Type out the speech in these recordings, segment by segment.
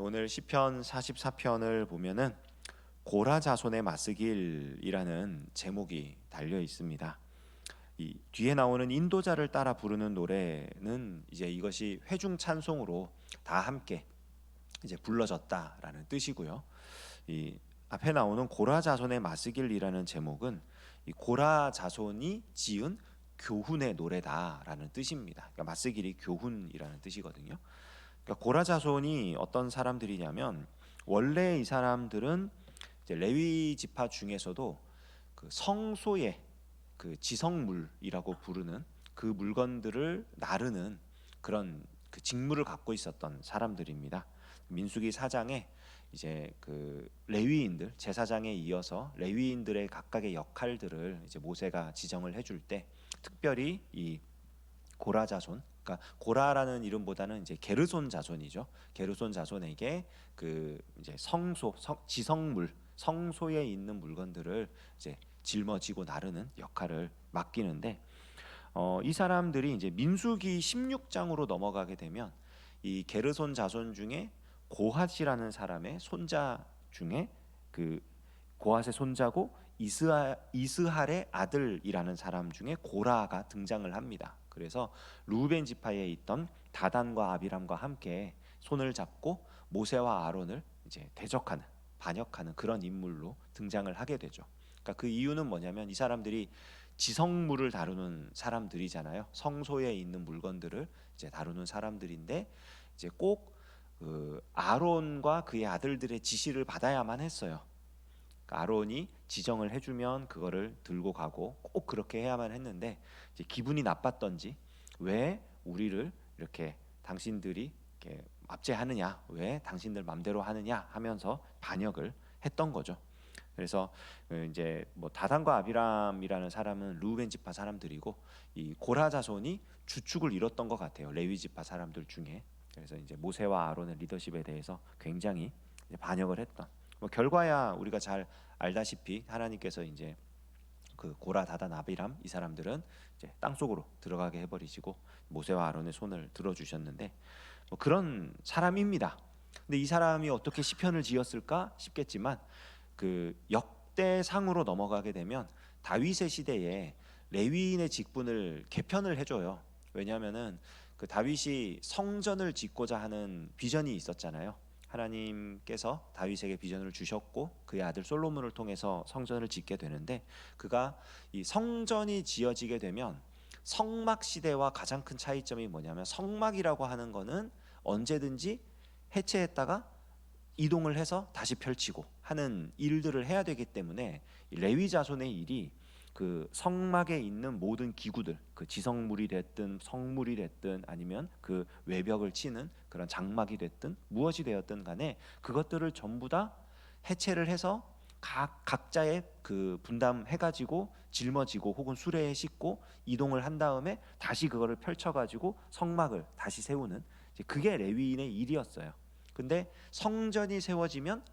오늘 시편 44편을 보면은 고라 자손의 마스길이라는 제목이 달려 있습니다. 이 뒤에 나오는 인도자를 따라 부르는 노래는 이제 이것이 회중 찬송으로 다 함께 이제 불러졌다라는 뜻이고요. 이 앞에 나오는 고라 자손의 마스길이라는 제목은 이 고라 자손이 지은 교훈의 노래다라는 뜻입니다. 그러니까 마스길이 교훈이라는 뜻이거든요. 그러니까 고라 자손이 어떤 사람들이냐면 원래 이 사람들은 이제 레위 지파 중에서도 그 성소의 그 지성물이라고 부르는 그 물건들을 나르는 그런 그 직무를 갖고 있었던 사람들입니다. 민수기 4장에 이제 그 레위인들 제사장에 이어서 레위인들의 각각의 역할들을 이제 모세가 지정을 해줄 때 특별히 이 고라 자손, 그러니까 고라라는 이름보다는 이제 게르손 자손이죠. 게르손 자손에게 그 이제 지성물, 성소에 있는 물건들을 이제 짊어지고 나르는 역할을 맡기는데, 이 사람들이 이제 민수기 16장으로 넘어가게 되면 이 게르손 자손 중에 고핫이라는 사람의 손자 중에 그 고핫의 손자고 이스할의 아들이라는 사람 중에 고라가 등장을 합니다. 그래서 루벤 지파에 있던 다단과 아비람과 함께 손을 잡고 모세와 아론을 이제 대적하는 반역하는 그런 인물로 등장을 하게 되죠. 그러니까 그 이유는 뭐냐면 이 사람들이 지성물을 다루는 사람들이잖아요. 성소에 있는 물건들을 이제 다루는 사람들인데 이제 꼭 그 아론과 그의 아들들의 지시를 받아야만 했어요. 그러니까 아론이 지정을 해주면 그거를 들고 가고 꼭 그렇게 해야만 했는데 이제 기분이 나빴던지 왜 우리를 이렇게 당신들이 이렇게 압제하느냐, 왜 당신들 맘대로 하느냐 하면서 반역을 했던 거죠. 그래서 이제 뭐 다단과 아비람이라는 사람은 루벤 지파 사람들이고 이 고라 자손이 주축을 이뤘던 것 같아요. 레위 지파 사람들 중에. 그래서 이제 모세와 아론의 리더십에 대해서 굉장히 반역을 했던. 뭐 결과야 우리가 잘 알다시피 하나님께서 이제 그 고라 다단 아비람 이 사람들은 이제 땅 속으로 들어가게 해버리시고 모세와 아론의 손을 들어주셨는데 뭐 그런 사람입니다. 근데 이 사람이 어떻게 시편을 지었을까 싶겠지만 그 역대상으로 넘어가게 되면 다윗의 시대에 레위인의 직분을 개편을 해줘요. 왜냐하면은 그 다윗이 성전을 짓고자 하는 비전이 있었잖아요. 하나님께서 다윗에게 비전을 주셨고 그의 아들 솔로몬을 통해서 성전을 짓게 되는데 그가 이 성전이 지어지게 되면 성막 시대와 가장 큰 차이점이 뭐냐면 성막이라고 하는 거는 언제든지 해체했다가 이동을 해서 다시 펼치고 하는 일들을 해야 되기 때문에 레위 자손의 일이 그 성막에 있는 모든 기구들, 그 지성물이 됐든 성물이 됐든 아니면 그 외벽을 치는 그런 장막이 됐든 무엇이 되었든 간에 그것들을 전부 다 해체를 해서 각자의 그 분담해가지고 짊어지고 혹은 수레에 싣고 이동을 한 다음에 다시 그거를 펼쳐가지고 성막을 다시 세우는 그게 레위인의 일이었어요. 근데 성전이 세워지면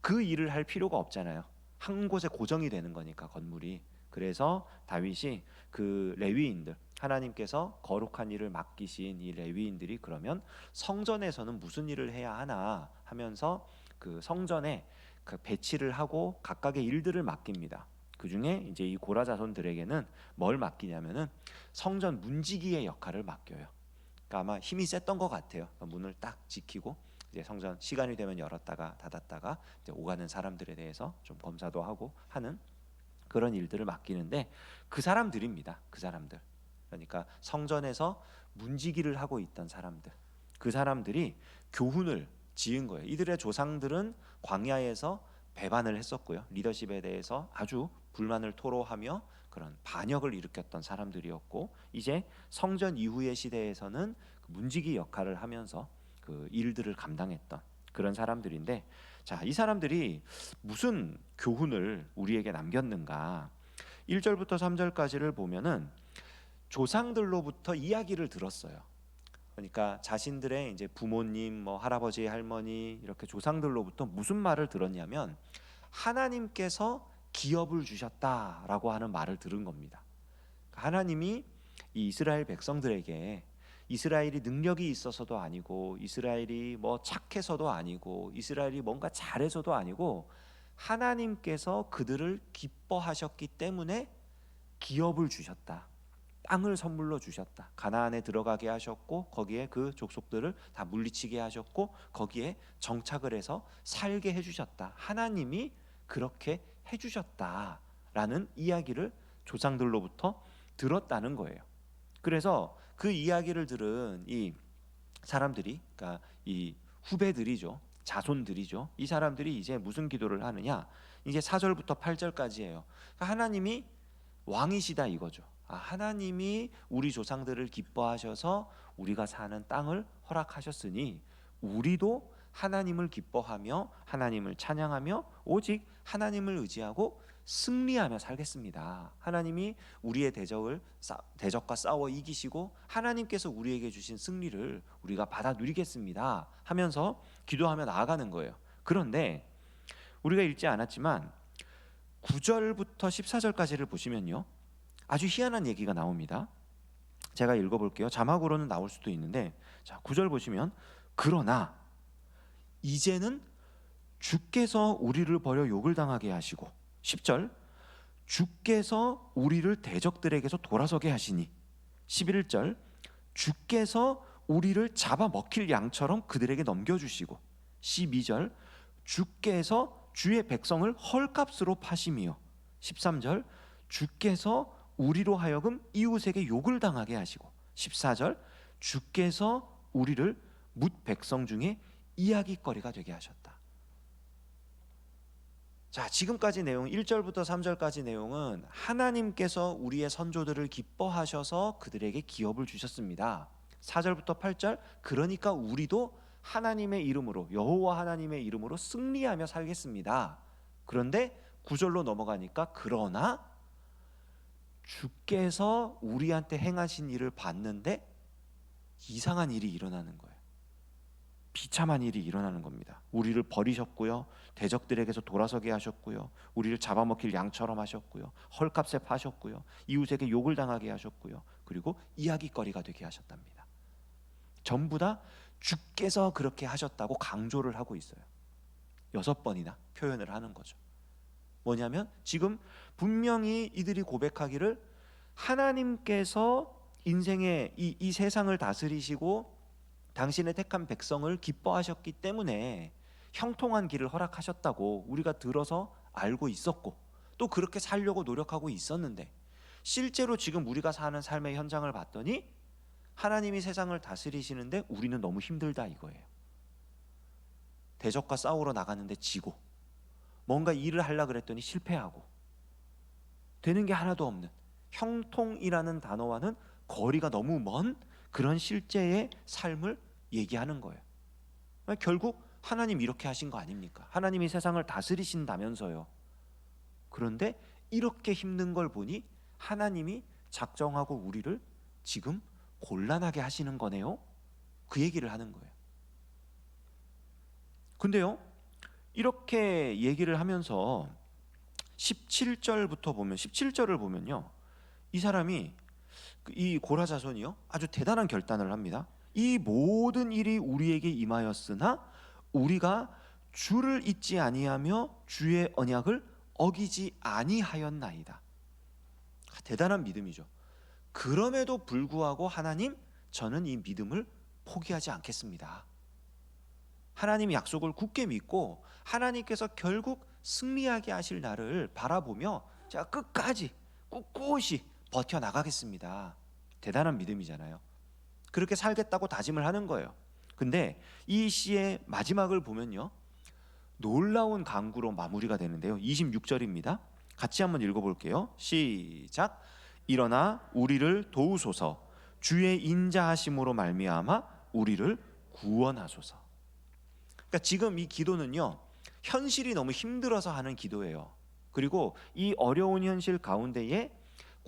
그 일을 할 필요가 없잖아요. 한 곳에 고정이 되는 거니까 건물이. 그래서 다윗이 그 레위인들 하나님께서 거룩한 일을 맡기신 이 레위인들이 그러면 성전에서는 무슨 일을 해야 하나 하면서 그 성전에 그 배치를 하고 각각의 일들을 맡깁니다. 그 중에 이제 이 고라 자손들에게는 뭘 맡기냐면은 성전 문지기의 역할을 맡겨요. 그러니까 아마 힘이 셌던 것 같아요. 그러니까 문을 딱 지키고 이제 성전 시간이 되면 열었다가 닫았다가 이제 오가는 사람들에 대해서 좀 검사도 하고 하는 그런 일들을 맡기는데 그 사람들입니다. 그 사람들. 그러니까 성전에서 문지기를 하고 있던 사람들. 그 사람들이 교훈을 지은 거예요. 이들의 조상들은 광야에서 배반을 했었고요. 리더십에 대해서 아주 불만을 토로하며 그런 반역을 일으켰던 사람들이었고 이제 성전 이후의 시대에서는 그 문지기 역할을 하면서 그 일들을 감당했던 그런 사람들인데 자, 이 사람들이 무슨 교훈을 우리에게 남겼는가? 1절부터 3절까지를 보면은 조상들로부터 이야기를 들었어요. 그러니까 자신들의 이제 부모님, 뭐 할아버지, 할머니 이렇게 조상들로부터 무슨 말을 들었냐면 하나님께서 기업을 주셨다라고 하는 말을 들은 겁니다. 하나님이 이 이스라엘 백성들에게 이스라엘이 능력이 있어서도 아니고, 이스라엘이 뭐 착해서도 아니고, 이스라엘이 뭔가 잘해서도 아니고, 하나님께서 그들을 기뻐하셨기 때문에 기업을 주셨다. 땅을 선물로 주셨다. 가나안에 들어가게 하셨고, 거기에 그 족속들을 다 물리치게 하셨고, 거기에 정착을 해서 살게 해주셨다. 하나님이 그렇게 해주셨다라는 이야기를 조상들로부터 들었다는 거예요. 그래서 그 이야기를 들은 이 사람들이, 그러니까 이 후배들이죠, 자손들이죠. 이 사람들이 이제 무슨 기도를 하느냐? 이제 4절부터 8절까지예요. 하나님이 왕이시다 이거죠. 하나님이 우리 조상들을 기뻐하셔서 우리가 사는 땅을 허락하셨으니 우리도 하나님을 기뻐하며 하나님을 찬양하며 오직 하나님을 의지하고 승리하며 살겠습니다. 하나님이 우리의 대적과 싸워 이기시고 하나님께서 우리에게 주신 승리를 우리가 받아 누리겠습니다 하면서 기도하며 나아가는 거예요. 그런데 우리가 읽지 않았지만 9절부터 14절까지를 보시면요, 아주 희한한 얘기가 나옵니다. 제가 읽어볼게요. 자막으로는 나올 수도 있는데, 자 9절 보시면, 그러나 이제는 주께서 우리를 버려 욕을 당하게 하시고, 10절, 주께서 우리를 대적들에게서 돌아서게 하시니, 11절, 주께서 우리를 잡아먹힐 양처럼 그들에게 넘겨주시고, 12절, 주께서 주의 백성을 헐값으로 파심이요, 13절, 주께서 우리로 하여금 이웃에게 욕을 당하게 하시고, 14절, 주께서 우리를 뭇 백성 중에 이야기거리가 되게 하셨다. 자, 지금까지 내용 1절부터 3절까지 내용은 하나님께서 우리의 선조들을 기뻐하셔서 그들에게 기업을 주셨습니다. 4절부터 8절, 그러니까 우리도 하나님의 이름으로, 여호와 하나님의 이름으로 승리하며 살겠습니다. 그런데 9절로 넘어가니까 그러나 주께서 우리한테 행하신 일을 봤는데 이상한 일이 일어나는 거예요. 비참한 일이 일어나는 겁니다. 우리를 버리셨고요, 대적들에게서 돌아서게 하셨고요, 우리를 잡아먹힐 양처럼 하셨고요, 헐값에 파셨고요, 이웃에게 욕을 당하게 하셨고요, 그리고 이야기거리가 되게 하셨답니다. 전부 다 주께서 그렇게 하셨다고 강조를 하고 있어요. 6번이나 표현을 하는 거죠. 뭐냐면 지금 분명히 이들이 고백하기를 하나님께서 인생의 이 세상을 다스리시고 당신의 택한 백성을 기뻐하셨기 때문에 형통한 길을 허락하셨다고 우리가 들어서 알고 있었고, 또 그렇게 살려고 노력하고 있었는데, 실제로 지금 우리가 사는 삶의 현장을 봤더니 하나님이 세상을 다스리시는데 우리는 너무 힘들다 이거예요. 대적과 싸우러 나갔는데 지고, 뭔가 일을 하려고 그랬더니 실패하고, 되는 게 하나도 없는, 형통이라는 단어와는 거리가 너무 먼 그런 실제의 삶을 얘기하는 거예요. 결국 하나님 이렇게 하신 거 아닙니까? 하나님이 세상을 다스리신다면서요. 그런데 이렇게 힘든 걸 보니 하나님이 작정하고 우리를 지금 곤란하게 하시는 거네요. 그 얘기를 하는 거예요. 근데요, 이렇게 얘기를 하면서 17절부터 보면, 17절을 보면요, 이 사람이, 이 고라 자손이요, 아주 대단한 결단을 합니다. 이 모든 일이 우리에게 임하였으나 우리가 주를 잊지 아니하며 주의 언약을 어기지 아니하였나이다. 대단한 믿음이죠. 그럼에도 불구하고 하나님, 저는 이 믿음을 포기하지 않겠습니다. 하나님 약속을 굳게 믿고 하나님께서 결국 승리하게 하실 날을 바라보며 제가 끝까지 꿋꿋이 버텨나가겠습니다. 대단한 믿음이잖아요. 그렇게 살겠다고 다짐을 하는 거예요. 근데 이 시의 마지막을 보면요, 놀라운 강구로 마무리가 되는데요, 26절입니다. 같이 한번 읽어볼게요. 시작. 일어나 우리를 도우소서, 주의 인자하심으로 말미암아 우리를 구원하소서. 그러니까 지금 이 기도는요, 현실이 너무 힘들어서 하는 기도예요. 그리고 이 어려운 현실 가운데에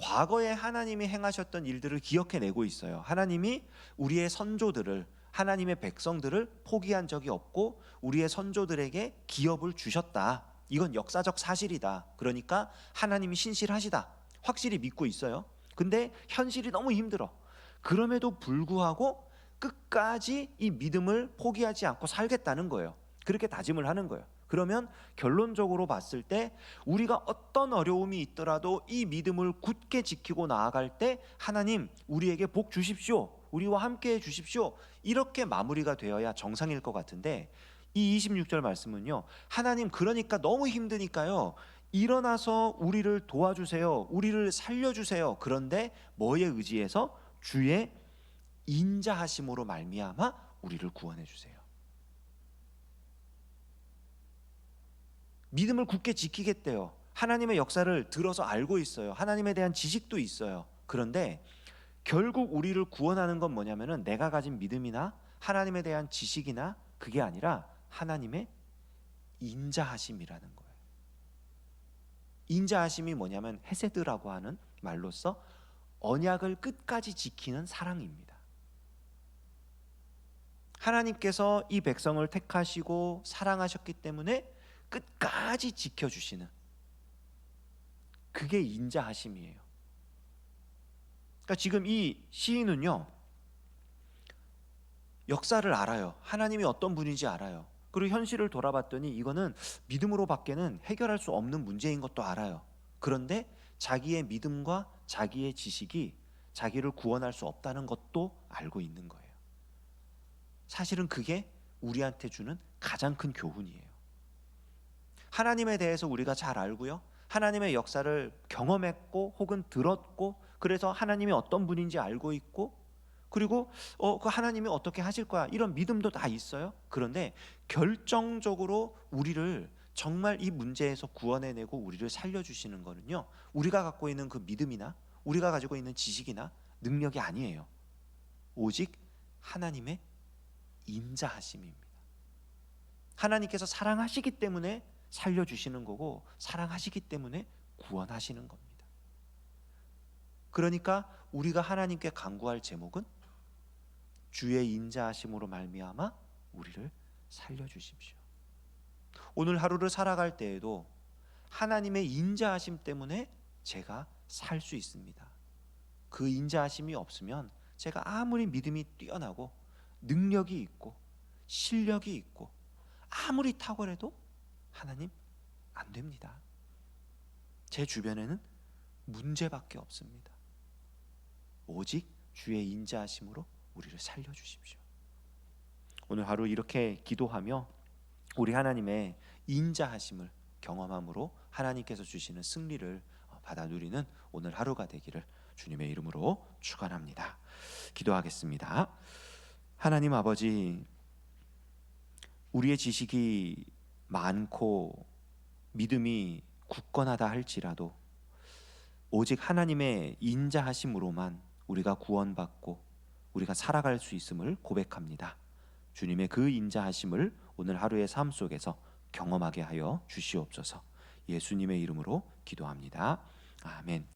과거에 하나님이 행하셨던 일들을 기억해내고 있어요. 하나님이 우리의 선조들을, 하나님의 백성들을 포기한 적이 없고 우리의 선조들에게 기업을 주셨다. 이건 역사적 사실이다. 그러니까 하나님이 신실하시다, 확실히 믿고 있어요. 근데 현실이 너무 힘들어. 그럼에도 불구하고 끝까지 이 믿음을 포기하지 않고 살겠다는 거예요. 그렇게 다짐을 하는 거예요. 그러면 결론적으로 봤을 때 우리가 어떤 어려움이 있더라도 이 믿음을 굳게 지키고 나아갈 때 하나님 우리에게 복 주십시오, 우리와 함께 해 주십시오, 이렇게 마무리가 되어야 정상일 것 같은데, 이 26절 말씀은요, 하나님 그러니까 너무 힘드니까요 일어나서 우리를 도와주세요, 우리를 살려주세요. 그런데 뭐에 의지해서? 주의 인자하심으로 말미암아 우리를 구원해 주세요. 믿음을 굳게 지키겠대요. 하나님의 역사를 들어서 알고 있어요. 하나님에 대한 지식도 있어요. 그런데 결국 우리를 구원하는 건 뭐냐면은 내가 가진 믿음이나 하나님에 대한 지식이나 그게 아니라 하나님의 인자하심이라는 거예요. 인자하심이 뭐냐면 헤세드라고 하는 말로써 언약을 끝까지 지키는 사랑입니다. 하나님께서 이 백성을 택하시고 사랑하셨기 때문에 끝까지 지켜주시는, 그게 인자하심이에요. 그러니까 지금 이 시인은요 역사를 알아요. 하나님이 어떤 분인지 알아요. 그리고 현실을 돌아봤더니 이거는 믿음으로 밖에는 해결할 수 없는 문제인 것도 알아요. 그런데 자기의 믿음과 자기의 지식이 자기를 구원할 수 없다는 것도 알고 있는 거예요. 사실은 그게 우리한테 주는 가장 큰 교훈이에요. 하나님에 대해서 우리가 잘 알고요, 하나님의 역사를 경험했고 혹은 들었고, 그래서 하나님이 어떤 분인지 알고 있고, 그리고 그 하나님이 어떻게 하실 거야 이런 믿음도 다 있어요. 그런데 결정적으로 우리를 정말 이 문제에서 구원해내고 우리를 살려주시는 거는요, 우리가 갖고 있는 그 믿음이나 우리가 가지고 있는 지식이나 능력이 아니에요. 오직 하나님의 인자하심입니다. 하나님께서 사랑하시기 때문에 살려주시는 거고, 사랑하시기 때문에 구원하시는 겁니다. 그러니까 우리가 하나님께 간구할 제목은 주의 인자하심으로 말미암아 우리를 살려주십시오. 오늘 하루를 살아갈 때에도 하나님의 인자하심 때문에 제가 살 수 있습니다. 그 인자하심이 없으면 제가 아무리 믿음이 뛰어나고 능력이 있고 실력이 있고 아무리 탁월해도 하나님 안 됩니다. 제 주변에는 문제밖에 없습니다. 오직 주의 인자하심으로 우리를 살려주십시오. 오늘 하루 이렇게 기도하며 우리 하나님의 인자하심을 경험함으로 하나님께서 주시는 승리를 받아 누리는 오늘 하루가 되기를 주님의 이름으로 축원합니다. 기도하겠습니다. 하나님 아버지, 우리의 지식이 많고 믿음이 굳건하다 할지라도 오직 하나님의 인자하심으로만 우리가 구원받고 우리가 살아갈 수 있음을 고백합니다. 주님의 그 인자하심을 오늘 하루의 삶 속에서 경험하게 하여 주시옵소서. 예수님의 이름으로 기도합니다. 아멘.